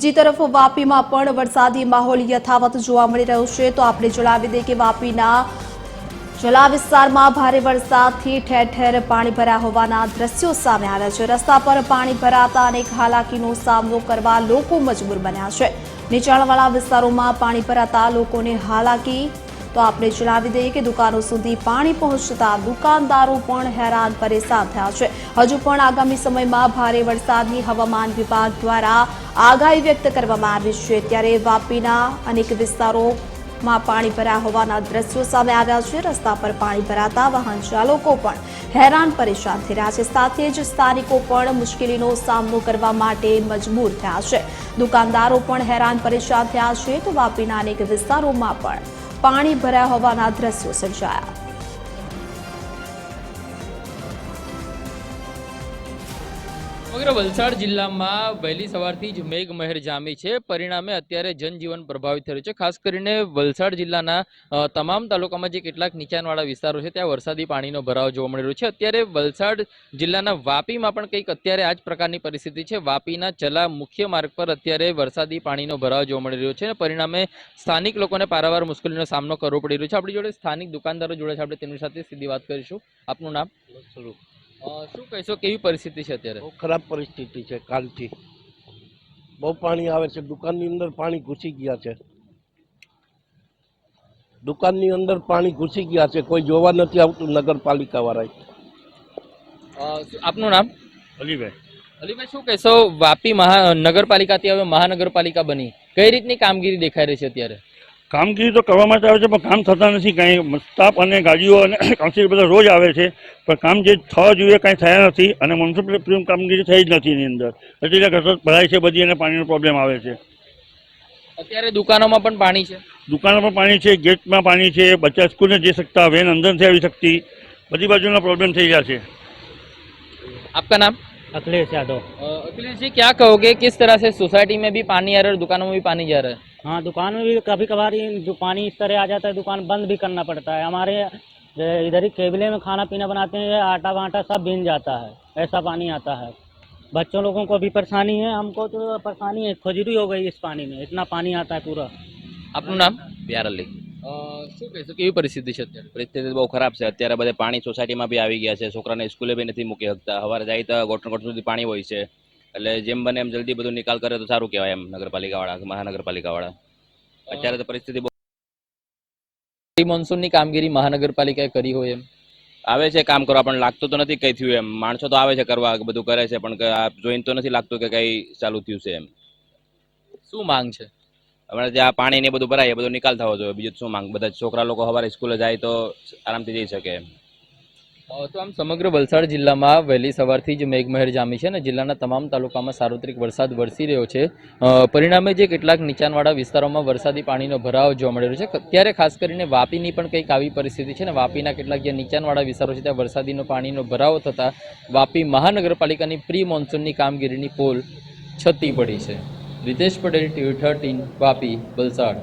બીજી તરફ વાપીમાં પણ વરસાદી માહોલ યથાવત જોવા મળી રહ્યો છે। તો આપણે જણાવી દઈએ કે વાપીના જલા વિસ્તારમાં ભારે વરસાદથી ઠેર ઠેર પાણી ભરાયા હોવાના દ્રશ્યો સામે આવ્યા છે। રસ્તા પર પાણી ભરાતા અનેક હાલાકીનો સામનો કરવા લોકો મજબૂર બન્યા છે। નીચાણવાળા વિસ્તારોમાં પાણી ભરાતા લોકોને હાલાકી। તો આપણે જણાવી દઈએ કે દુકાનો સુધી પાણી પહોંચતા દુકાનદારો પણ હેરાન પરેશાન થયા છે। હજુ પણ આગામી સમયમાં ભારે વરસાદની હવામાન વિભાગ દ્વારા આગાહી વ્યક્ત કરવામાં આવી છે। ત્યારે વાપીના અનેક વિસ્તારોમાં પાણી ભરાયા હોવાના દ્રશ્યો સામે આવ્યા છે। રસ્તા પર પાણી ભરાતા વાહન ચાલકો પણ હેરાન પરેશાન થઈ રહ્યા છે। સાથે જ સ્થાનિકો પણ મુશ્કેલીનો સામનો કરવા માટે મજબૂર થયા છે। દુકાનદારો પણ હેરાન પરેશાન થયા છે। તો વાપીના અનેક વિસ્તારોમાં પણ પાણી ભરાયા હોવાના દ્રશ્યો સર્જાયા। સમગ્ર વલસાડ જિલ્લામાં વહેલી સવારથી જ મેઘમહેર જામી છે। પરિણામે અત્યારે જનજીવન પ્રભાવિત થયું છે। ખાસ કરીને વલસાડ જિલ્લાના તમામ તાલુકામાં જે કેટલાક નીચાણવાળા વિસ્તારો છે ત્યાં વરસાદી પાણીનો ભરાવ જોવા મળી રહ્યો છે। અત્યારે વલસાડ જિલ્લાના વાપીમાં પણ કંઈક અત્યારે આ જ પ્રકારની પરિસ્થિતિ છે। વાપીના ચલા મુખ્ય માર્ગ પર અત્યારે વરસાદી પાણીનો ભરાવ જોવા મળી રહ્યો છે અને પરિણામે સ્થાનિક લોકોને પારાવાર મુશ્કેલીનો સામનો કરવો પડી રહ્યો છે। આપણી જોડે સ્થાનિક દુકાનદારો જોડે છે, આપણે તેમની સાથે સીધી વાત કરીશું। આપનું નામ? શું કહેશો, કેવી પરિસ્થિતિ છે અત્યારે? બહુ ખરાબ પરિસ્થિતિ છે। કાલથી બહુ પાણી આવે છે। દુકાનની અંદર પાણી ઘૂસી ગયા છે। દુકાનની અંદર પાણી ઘૂસી ગયા છે। કોઈ જોવા નથી આવતું નગરપાલિકા વાળા। આપનું નામ? અલીભાઈ। અલીભાઈ, શું કહેશો, વાપી નગરપાલિકાથી હવે મહાનગરપાલિકા બની, કઈ રીતની કામગીરી દેખાઈ રહી છે અત્યારે? કામગીરી તો કરવા માટે આવે છે પણ કામ થતા નથી કાંઈ। સ્ટાફ અને ગાડીઓ અને કાઉન્સિલ બધા રોજ આવે છે પણ કામ જે થવા જોઈએ કાંઈ થયા નથી અને મ્યુનિસિપલ કામગીરી થઈ જ નથી એની અંદર। એટલે કસરત ભરાય છે બધી અને પાણીનો પ્રોબ્લેમ આવે છે। અત્યારે દુકાનોમાં પણ પાણી છે, દુકાનોમાં પાણી છે, ગેટમાં પાણી છે, બચ્ચા સ્કૂલ नहीं जा सकता, वैन अंदर नहीं આવી सकती, બધી બાજુના પ્રોબ્લેમ થઈ ગયા છે। आपका नाम? अखिलेश यादव। अखिलेश जी, क्या कहोगे, किस तरह से सोसाइटी में भी पानी आ रहा है और दुकानों में भी पानी जा रहा है? हाँ, दुकान में भी कभी कभार जो पानी इस तरह आ जाता है दुकान बंद भी करना पड़ता है। हमारे इधर ही केबले में खाना पीना बनाते हैं, आटा वाटा सब भीग जाता है, ऐसा पानी आता है। बच्चों लोगों को भी परेशानी है, हमको तो परेशानी है, खुजली हो गई इस पानी में, इतना पानी आता है पूरा। આપનું નામ? પ્યાર અલી। શું કહેશો, કેવી પરિસ્થિતિ છે અત્યારે? પરિસ્થિતિ બહુ ખરાબ છે। અત્યારે બધે પાણી સોસાયટીમાં બી આવી ગયા છે। છોકરાને સ્કૂલે બી નથી મૂકી શકતા। સવારે જાય તો ગોઠણ સુધી પાણી હોય છે। એટલે જેમ બને એમ જલ્દી બધું નિકાલ કરે તો સારું કહેવાય એમ નગરપાલિકાવાળા, મહાનગરપાલિકાવાળા। અત્યારે તો પરિસ્થિતિ બહુ મોન્સૂનની કામગીરી મહાનગરપાલિકાએ કરી હોય એમ આવે છે કામ કરવા, પણ લાગતું તો નથી કંઈ થયું એમ। માણસો તો આવે છે કરવા, બધું કરે છે પણ જોઈને તો નથી લાગતું કે કંઈ ચાલુ થયું છે એમ। શું માંગ છે? હમણાં જે આ પાણી ને બધું ભરાય એ બધું નિકાલ થવો જોઈએ, બીજું શું માંગ? બધા છોકરા લોકો સવારે સ્કૂલે જાય તો આરામથી જઈ શકે એમ। તો આમ સમગ્ર વલસાડ જિલ્લામાં વહેલી સવારથી જ મેઘમહેર જામી છે અને જિલ્લાના તમામ તાલુકામાં સાર્વત્રિક વરસાદ વરસી રહ્યો છે। પરિણામે જે કેટલાક નીચાણવાળા વિસ્તારોમાં વરસાદી પાણીનો ભરાવ જોવા મળી રહ્યો છે। ત્યારે ખાસ કરીને વાપીની પણ કંઈક આવી પરિસ્થિતિ છે ને વાપીના કેટલાક જે નીચાણવાળા વિસ્તારો છે ત્યાં વરસાદીનો પાણીનો ભરાવ થતાં વાપી મહાનગરપાલિકાની પ્રી મોન્સૂનની કામગીરીની પોલ છતી પડી છે। रितेश पटेल, TV13, वापी, वलसाड।